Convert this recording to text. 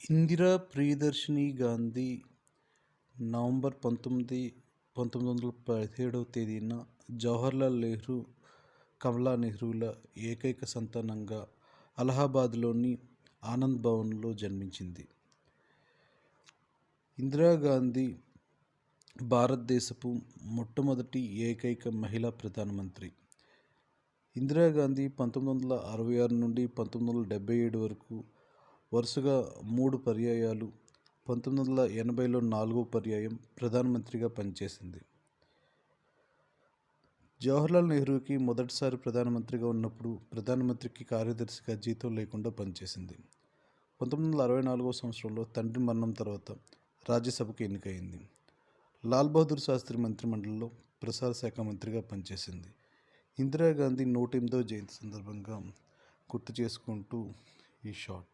Indira Priyadarshini Gandhi November 1917వ తేదీన జవహర్లాల్ నెహ్రూ, కమలా నెహ్రూల ఏకైక సంతానంగా అలహాబాద్లోని ఆనంద్ భవన్లో జన్మించింది. ఇందిరాగాంధీ భారతదేశపు మొట్టమొదటి ఏకైక మహిళా ప్రధానమంత్రి. ఇందిరాగాంధీ 1966 నుండి 1977 వరకు వరుసగా 3 పర్యాయాలు, 1980లో 4వ పర్యాయం ప్రధానమంత్రిగా పనిచేసింది. జవహర్లాల్ నెహ్రూకి మొదటిసారి ప్రధానమంత్రిగా ఉన్నప్పుడు ప్రధానమంత్రికి కార్యదర్శిగా జీతం లేకుండా పనిచేసింది. 1964వ సంవత్సరంలో తండ్రి మరణం తర్వాత రాజ్యసభకు ఎన్నికైంది. లాల్ బహదూర్ శాస్త్రి మంత్రిమండలిలో ప్రసార శాఖ మంత్రిగా పనిచేసింది. ఇందిరాగాంధీ 108వ జయంతి సందర్భంగా గుర్తు చేసుకుంటూ ఈ షాట్.